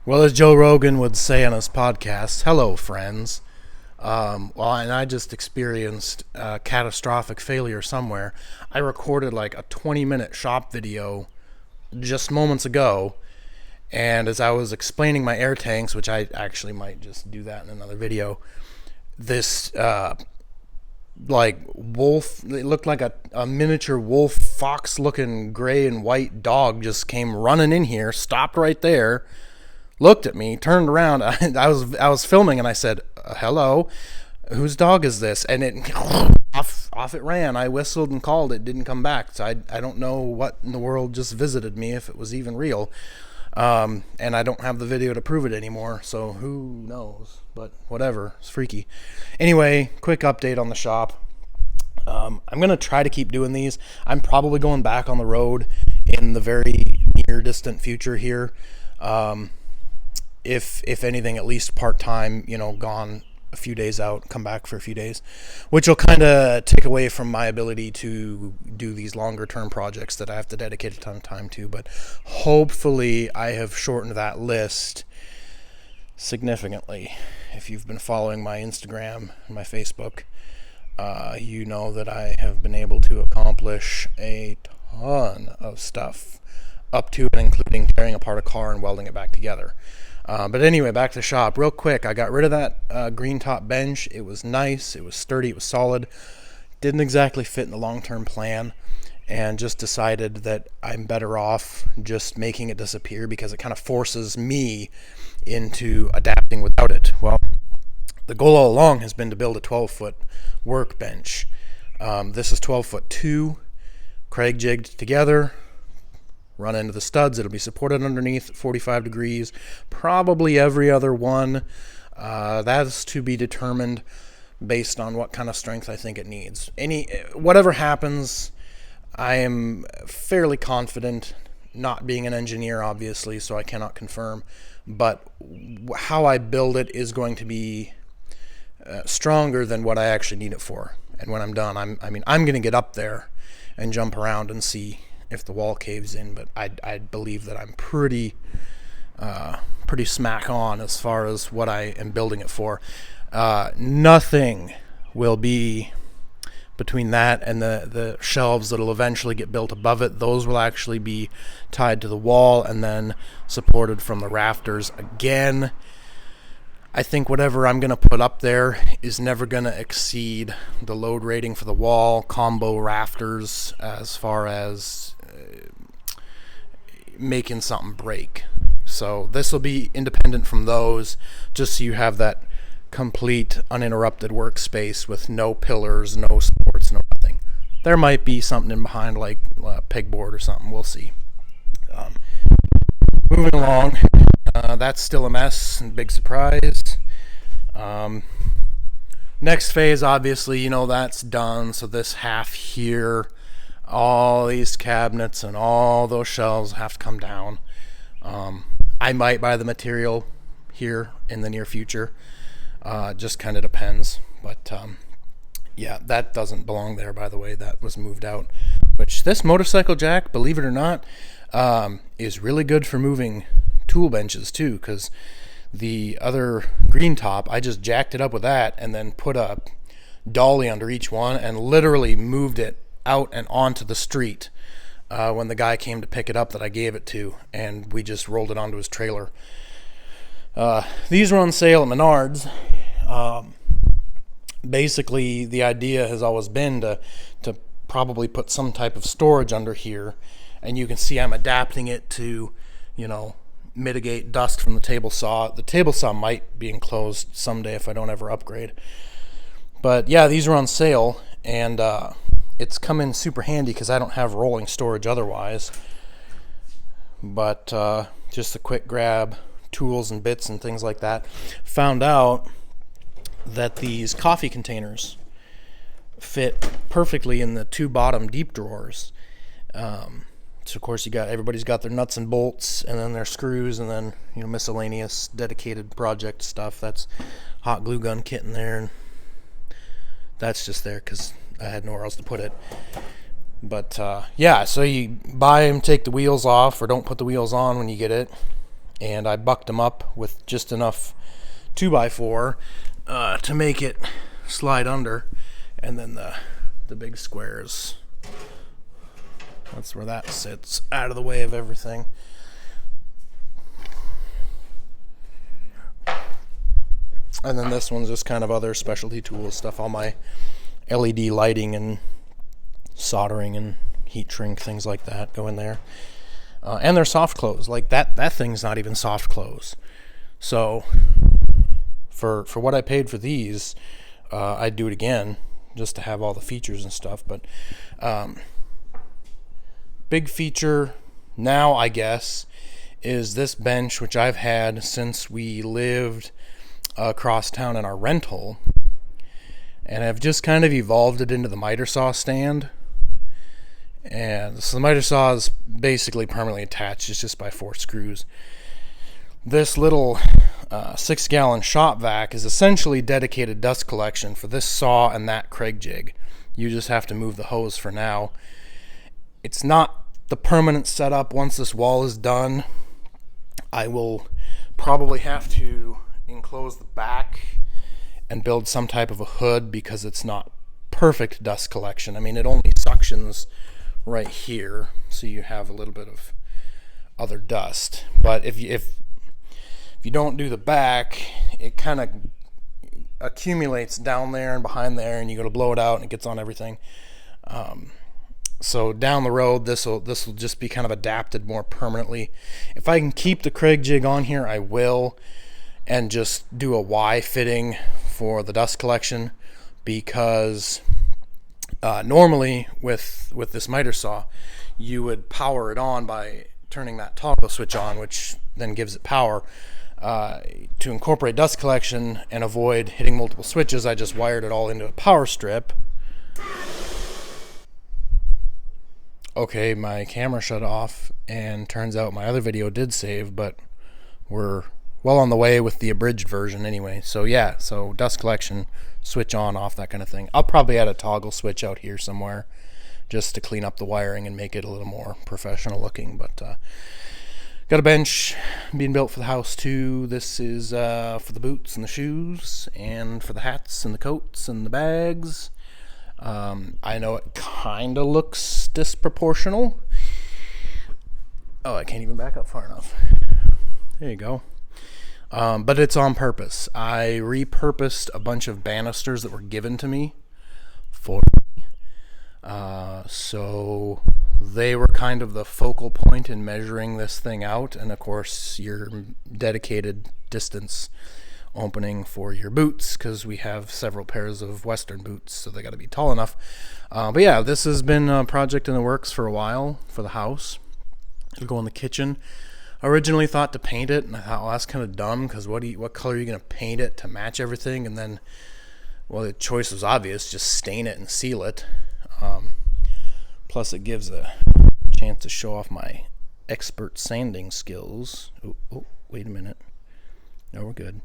Well, as Joe Rogan would say on his podcast, hello, friends. And I just experienced catastrophic failure somewhere. I recorded like a 20-minute shop video just moments ago, and as I was explaining my air tanks, which I actually might just do that in another video, this like wolf, it looked like a miniature wolf, fox looking gray and white dog just came running in here, stopped right there, looked at me, turned around. I was filming, and I said, "Hello, whose dog is this?" And it off it ran. I whistled and called. It didn't come back. So I don't know what in the world just visited me, if it was even real. And I don't have the video to prove it anymore. So who knows? But whatever. It's freaky. Anyway, quick update on the shop. I'm gonna try to keep doing these. I'm probably going back on the road in the very near distant future here. If anything, at least part-time, gone a few days out, come back for a few days, which will kind of take away from my ability to do these longer-term projects that I have to dedicate a ton of time to. But hopefully I have shortened that list significantly. If you've been following my Instagram and my Facebook, you know that I have been able to accomplish a ton of stuff, up to and including tearing apart a car and welding it back together. But anyway, back to the shop. Real quick, I got rid of that green top bench. It was nice, it was sturdy, it was solid. Didn't exactly fit in the long-term plan, and just decided that I'm better off just making it disappear because it kind of forces me into adapting without it. Well, the goal all along has been to build a 12-foot workbench. This is 12-foot 2, Craig jigged together, run into the studs. It'll be supported underneath at 45 degrees, probably every other one. That's to be determined based on what kind of strength I think it needs. Whatever happens, I am fairly confident, not being an engineer obviously, so I cannot confirm, but how I build it is going to be stronger than what I actually need it for. And when I'm done, I'm going to get up there and jump around and see if the wall caves in, but I believe that I'm pretty smack on as far as what I am building it for. Nothing will be between that and the shelves that'll eventually get built above it. Those will actually be tied to the wall and then supported from the rafters again. I think whatever I'm going to put up there is never going to exceed the load rating for the wall, combo rafters, as far as making something break. So this will be independent from those, just so you have that complete uninterrupted workspace with no pillars, no supports, no nothing. There might be something in behind, like a pegboard or something. We'll see. Moving along, that's still a mess and big surprise. Next phase, obviously, that's done. So this half here, all these cabinets and all those shelves have to come down. I might buy the material here in the near future. Just kind of depends. But yeah, that doesn't belong there, by the way. That was moved out. Which this motorcycle jack, believe it or not, is really good for moving tool benches too, because the other green top, I just jacked it up with that and then put a dolly under each one and literally moved it out and onto the street when the guy came to pick it up that I gave it to, and we just rolled it onto his trailer. These are on sale at Menards. Basically, the idea has always been to probably put some type of storage under here, and you can see I'm adapting it to, mitigate dust from the table saw. The table saw might be enclosed someday if I don't ever upgrade. But yeah, these are on sale, and it's come in super handy because I don't have rolling storage otherwise. But just a quick grab, tools and bits and things like that. Found out that these coffee containers fit perfectly in the two bottom deep drawers. So of course everybody's got their nuts and bolts, and then their screws, and then miscellaneous dedicated project stuff. That's hot glue gun kit in there, and that's just there because I had nowhere else to put it. But yeah, so you buy them, take the wheels off, or don't put the wheels on when you get it, and I bucked them up with just enough 2x4 to make it slide under, and then the big squares, that's where that sits, out of the way of everything. And then this one's just kind of other specialty tools stuff, all my LED lighting and soldering and heat shrink, things like that go in there. And they're soft close. Like that thing's not even soft close. So for what I paid for these, I'd do it again just to have all the features and stuff. But big feature now, I guess, is this bench, which I've had since we lived across town in our rental, and I've just kind of evolved it into the miter saw stand. And so the miter saw is basically permanently attached. It's just by 4 screws. This little 6-gallon shop vac is essentially dedicated dust collection for this saw and that Craig jig. You just have to move the hose for now. It's not the permanent setup. Once this wall is done, I will probably have to enclose the back and build some type of a hood, because it's not perfect dust collection. I mean, it only suctions right here, so you have a little bit of other dust. But if you don't do the back, it kind of accumulates down there and behind there, and you go to blow it out and it gets on everything. So down the road, this will just be kind of adapted more permanently. If I can keep the Craig jig on here, I will, and just do a Y fitting for the dust collection, because normally with this miter saw, you would power it on by turning that toggle switch on, which then gives it power. To incorporate dust collection and avoid hitting multiple switches, I just wired it all into a power strip. Okay, my camera shut off, and turns out my other video did save, but we're well on the way with the abridged version anyway. So yeah, so dust collection, switch on, off, that kind of thing. I'll probably add a toggle switch out here somewhere just to clean up the wiring and make it a little more professional looking. But got a bench being built for the house too. This is for the boots and the shoes, and for the hats and the coats and the bags. I know it kind of looks disproportional. Oh, I can't even back up far enough. There you go. But it's on purpose. I repurposed a bunch of banisters that were given to me for me. So they were kind of the focal point in measuring this thing out. And of course, your dedicated distance opening for your boots, because we have several pairs of Western boots, so they got to be tall enough. But yeah, this has been a project in the works for a while for the house. It'll go in the kitchen. I originally thought to paint it, and I thought, well, that's kind of dumb, because what color are you going to paint it to match everything? And then, well, the choice was obvious: just stain it and seal it. Plus, it gives a chance to show off my expert sanding skills. Oh, wait a minute. No, we're good.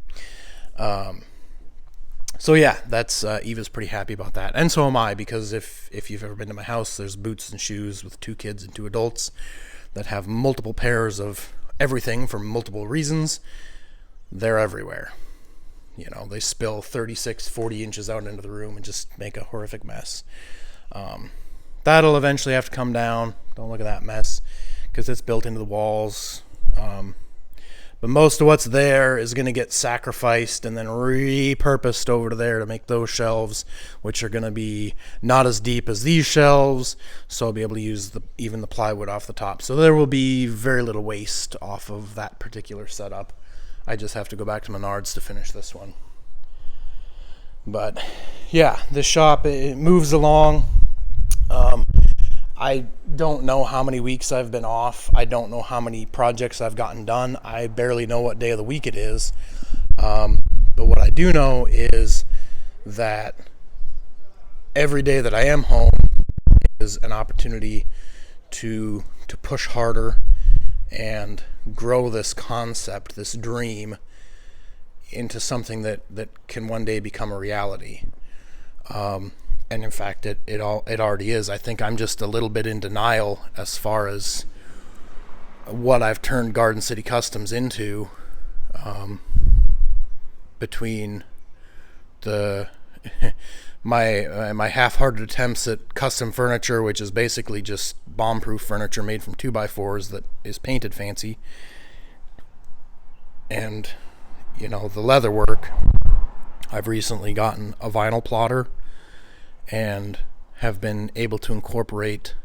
So yeah, that's Eva's pretty happy about that, and so am I, because if you've ever been to my house, there's boots and shoes with 2 kids and 2 adults that have multiple pairs of everything for multiple reasons. They're everywhere. You know, they spill 36, 40 inches out into the room and just make a horrific mess. That'll eventually have to come down. Don't look at that mess, because it's built into the walls. But most of what's there is going to get sacrificed and then repurposed over to there to make those shelves, which are going to be not as deep as these shelves, so I'll be able to use even the plywood off the top. So there will be very little waste off of that particular setup. I just have to go back to Menards to finish this one. But yeah, this shop, it moves along. I don't know how many weeks I've been off. I don't know how many projects I've gotten done. I barely know what day of the week it is. But what I do know is that every day that I am home is an opportunity to push harder and grow this concept, this dream, into something that can one day become a reality. And in fact, it already is. I think I'm just a little bit in denial as far as what I've turned Garden City Customs into, between the my half-hearted attempts at custom furniture, which is basically just bomb-proof furniture made from 2x4s that is painted fancy, and the leather work. I've recently gotten a vinyl plotter and have been able to incorporate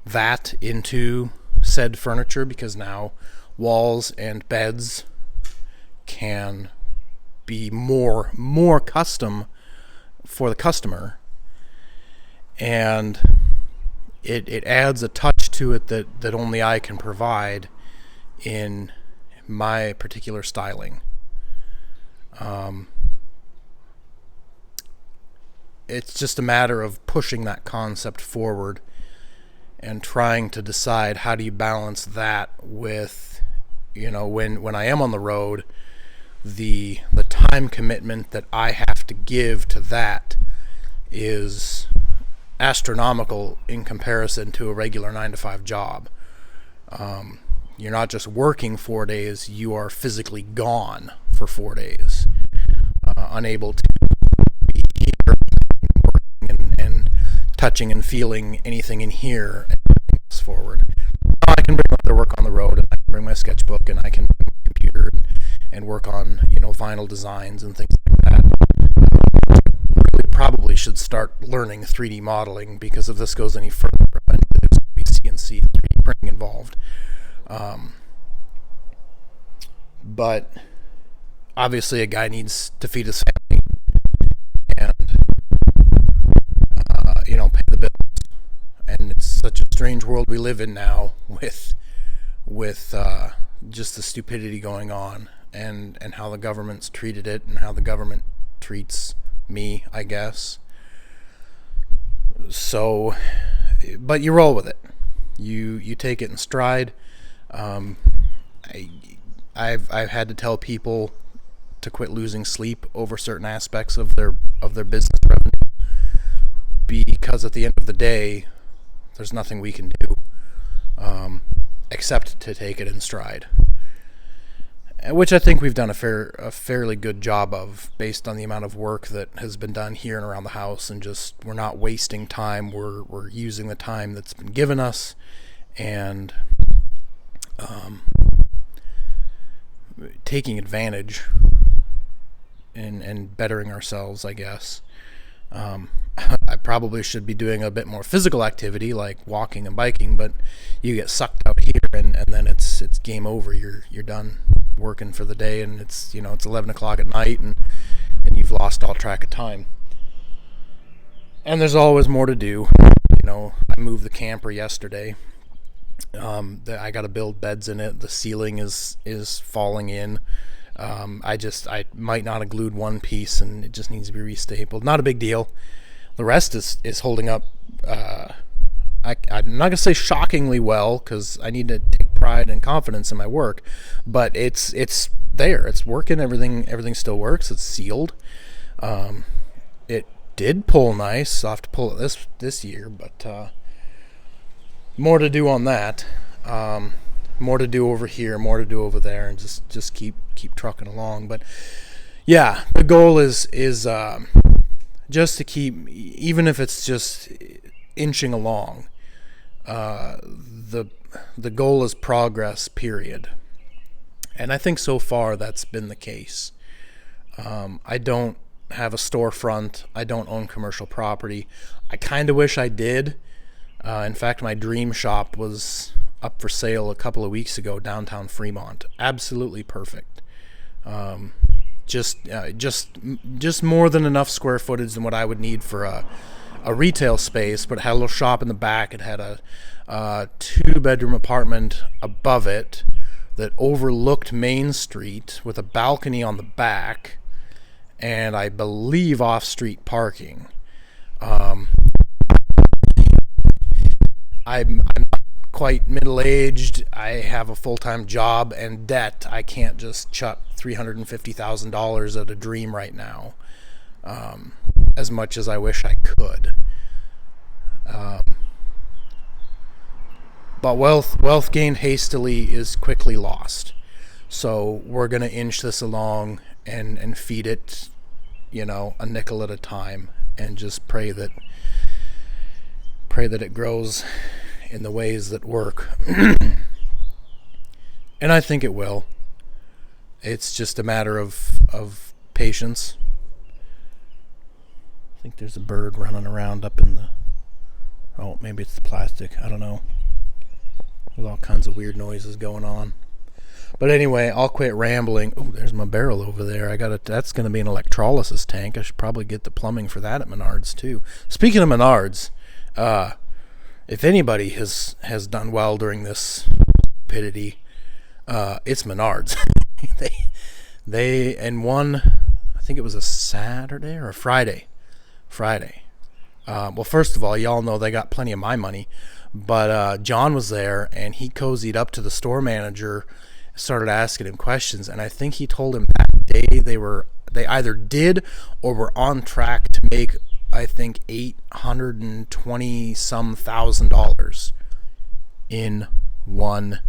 that into said furniture, because now walls and beds can be more custom for the customer, and it adds a touch to it that only I can provide in my particular styling. It's just a matter of pushing that concept forward and trying to decide how do you balance that with, when I am on the road, the time commitment that I have to give to that is astronomical in comparison to a regular 9-to-5 job. You're not just working 4 days, you are physically gone for 4 days, unable to be here working and touching and feeling anything in here and moving this forward. I can bring other work on the road, and I can bring my sketchbook, and I can bring my computer and work on vinyl designs and things like that. Really probably should start learning 3D modeling, because if this goes any further, eventually there's going to be CNC and 3D printing involved. But obviously a guy needs to feed his family and pay the bills. And it's such a strange world we live in now with just the stupidity going on, and how the government's treated it, and how the government treats me, I guess. So, but you roll with it. You take it in stride. I've had to tell people to quit losing sleep over certain aspects of their business revenue, because at the end of the day, there's nothing we can do except to take it in stride, which I think we've done a fairly good job of, based on the amount of work that has been done here and around the house, and just we're not wasting time. We're using the time that's been given us, and taking advantage and bettering ourselves, I guess. I probably should be doing a bit more physical activity, like walking and biking, but you get sucked out here, and then it's game over. You're done working for the day, and it's 11 o'clock at night, and you've lost all track of time. And there's always more to do. I moved the camper yesterday. I got to build beds in it. The ceiling is falling in. I might not have glued one piece, and it just needs to be restapled. Not a big deal. The rest is holding up. I'm not gonna say shockingly well, because I need to take pride and confidence in my work, but it's there. It's working. Everything still works. It's sealed. It did pull nice. I'll have to pull it this year, but more to do on that. More to do over here, more to do over there, and just keep trucking along. But yeah, the goal is just to keep, even if it's just inching along. The goal is progress, period. And I think so far that's been the case. I don't have a storefront. I don't own commercial property. I kind of wish I did. In fact, my dream shop was up for sale a couple of weeks ago, downtown Fremont. Absolutely perfect. Just more than enough square footage than what I would need for a retail space, but it had a little shop in the back. It had a 2-bedroom apartment above it that overlooked Main Street with a balcony on the back, and I believe off-street parking. I'm not quite middle-aged. I have a full-time job and debt. I can't just chuck $350,000 at a dream right now, as much as I wish I could. But wealth gained hastily is quickly lost. So we're going to inch this along and feed it, a nickel at a time, and just pray that it grows in the ways that work. And I think it will. It's just a matter of patience. I think there's a bird running around up in the... Oh, maybe it's the plastic. I don't know. There's all kinds of weird noises going on. But anyway, I'll quit rambling. Oh, there's my barrel over there. That's going to be an electrolysis tank. I should probably get the plumbing for that at Menards too. Speaking of Menards, if anybody has done well during this stupidity, it's Menards. they and one, I think it was a Saturday or a Friday. Well, first of all, y'all know they got plenty of my money, but John was there and he cozied up to the store manager, started asking him questions, and I think he told him that day they either did or were on track to make, I think, $820 some thousand in one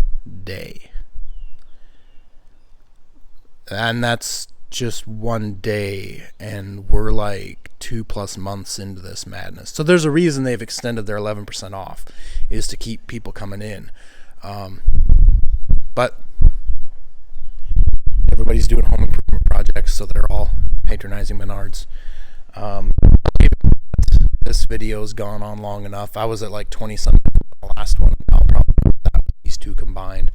day. And that's just one day, and we're like 2+ months into this madness. So there's a reason they've extended their 11% off, is to keep people coming in. But everybody's doing home improvement projects, so they're all patronizing Menards. This video's gone on long enough. I was at like 20-something the last one. I'll probably put that with these two combined.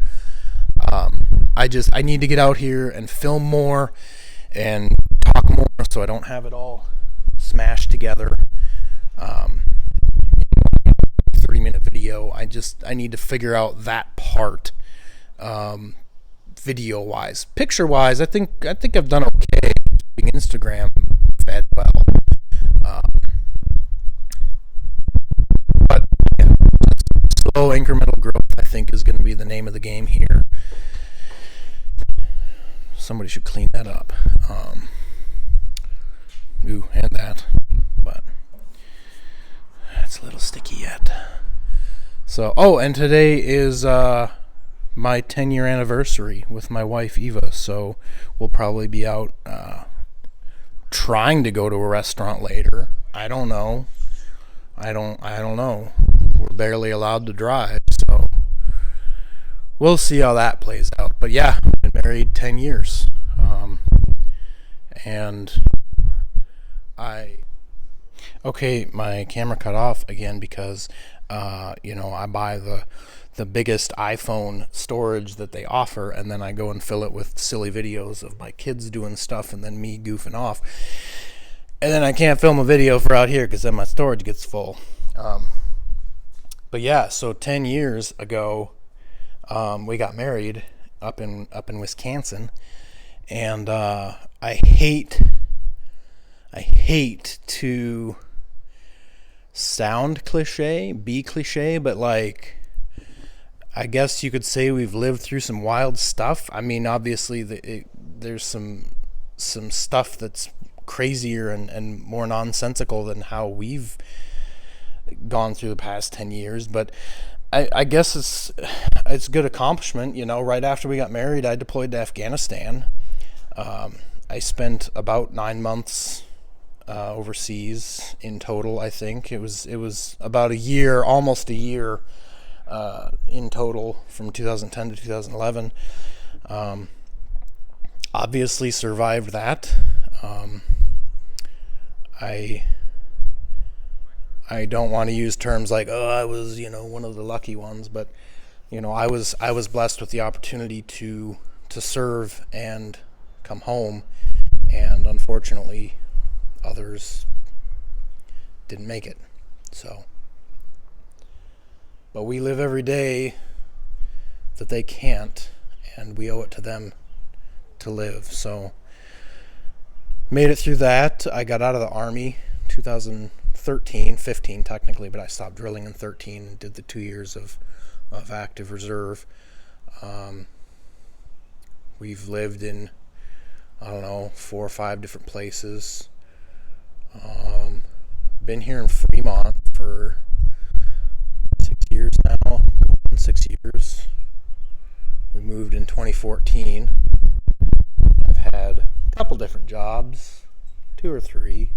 I need to get out here and film more and talk more, so I don't have it all smashed together. 30-minute video. I need to figure out that part, video wise. Picture wise, I think I've done okay. Keeping Instagram fed well. But yeah, slow incremental growth, I think, is going to be the name of the game here. Somebody should clean that up. And that. But it's a little sticky yet. So, and today is my 10-year anniversary with my wife Eva. So we'll probably be out trying to go to a restaurant later. I don't know. We're barely allowed to drive, so we'll see how that plays out. But yeah, been married 10 years. And my camera cut off again because, I buy the biggest iPhone storage that they offer, and then I go and fill it with silly videos of my kids doing stuff and then me goofing off. And then I can't film a video for out here because then my storage gets full. But yeah, so 10 years ago, we got married up in Wisconsin, and I hate to sound be cliche, but like, I guess you could say we've lived through some wild stuff. I mean, obviously there's some stuff that's crazier and more nonsensical than how we've gone through the past 10 years, but I guess it's good accomplishment. Right after we got married, I deployed to Afghanistan. I spent about 9 months overseas in total. I think it was about a year, almost a year in total, from 2010 to 2011. Obviously survived that. I don't want to use terms like, I was, one of the lucky ones, but I was blessed with the opportunity to serve and come home, and unfortunately others didn't make it. So, but we live every day that they can't, and we owe it to them to live. So made it through that. I got out of the Army 15 technically, but I stopped drilling in 13 and did the 2 years of active reserve. We've lived in, 4 or 5 different places. Been here in Fremont for 6 years now, going on 6 years. We moved in 2014. I've had a couple different jobs, 2 or 3.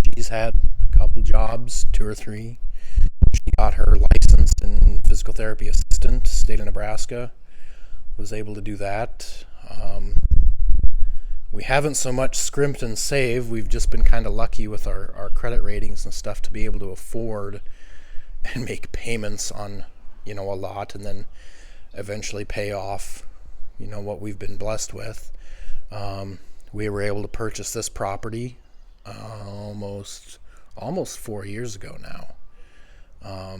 She's had a couple jobs, 2 or 3. She got her license in physical therapy assistant, state of Nebraska. Was able to do that. We haven't so much scrimped and saved. We've just been kind of lucky with our credit ratings and stuff to be able to afford and make payments on, a lot, and then eventually pay off, what we've been blessed with. We were able to purchase this property almost 4 years ago now.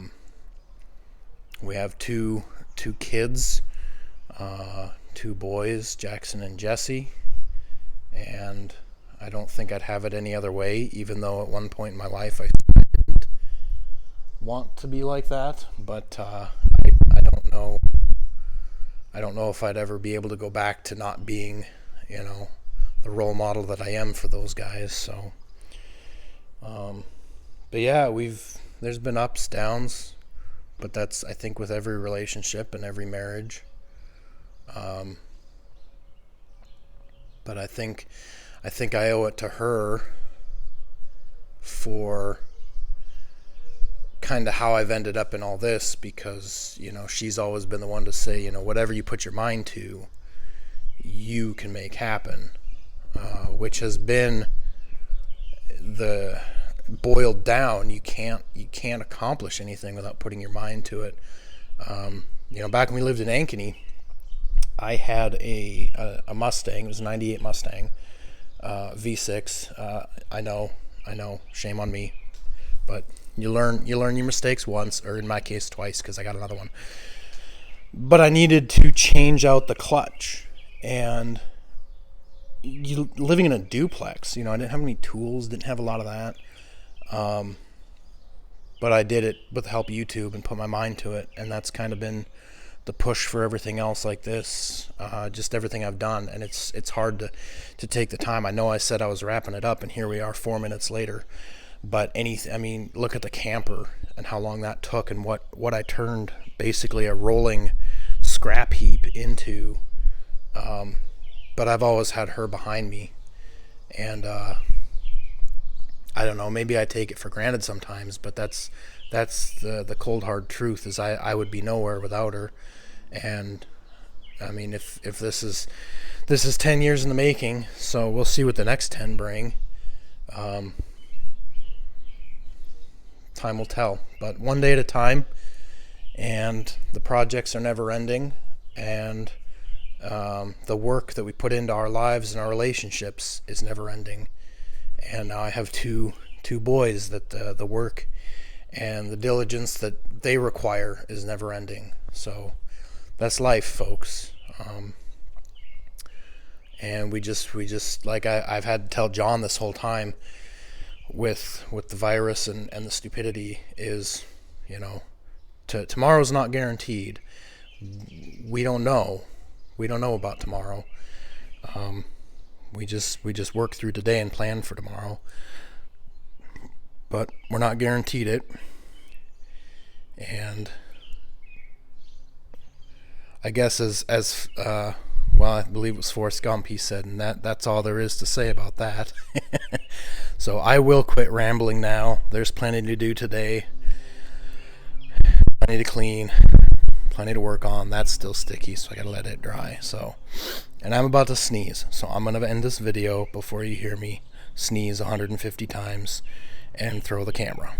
We have two kids, 2 boys, Jackson and Jesse. And I don't think I'd have it any other way, even though at one point in my life I didn't want to be like that. But I don't know. I don't know if I'd ever be able to go back to not being, the role model that I am for those guys. So, but yeah, there's been ups, downs, but that's, I think, with every relationship and every marriage. But I think I owe it to her for kind of how I've ended up in all this, because, she's always been the one to say, whatever you put your mind to, you can make happen, which has been the boiled down. You can't accomplish anything without putting your mind to it. Back when we lived in Ankeny, I had a Mustang. It was a 98 Mustang, V6. I know, shame on me, but you learn your mistakes once, or in my case twice, because I got another one. But I needed to change out the clutch, and living in a duplex, I didn't have any tools, didn't have a lot of that. But I did it with the help of YouTube and put my mind to it, and that's kind of been the push for everything else like this, just everything I've done. And it's hard to take the time. I know I said I was wrapping it up, and here we are 4 minutes later. But look at the camper and how long that took, and what I turned basically a rolling scrap heap into. But I've always had her behind me, and I don't know, maybe I take it for granted sometimes, but that's the cold hard truth, is I would be nowhere without her. And if this is 10 years in the making, so we'll see what the next 10 bring. Time will tell, but one day at a time, and the projects are never ending, and the work that we put into our lives and our relationships is never ending. And now I have two boys that the work and the diligence that they require is never ending. So that's life, folks. And we just like I've had to tell John this whole time with the virus and the stupidity is, tomorrow's not guaranteed. We don't know about tomorrow. We just work through today and plan for tomorrow, but we're not guaranteed it. And I guess as I believe it was Forrest Gump, he said, and that's all there is to say about that. So I will quit rambling now. There's plenty to do today, plenty to clean, plenty to work on. That's still sticky, so I gotta let it dry. So, and I'm about to sneeze, so I'm gonna end this video before you hear me sneeze 150 times and throw the camera.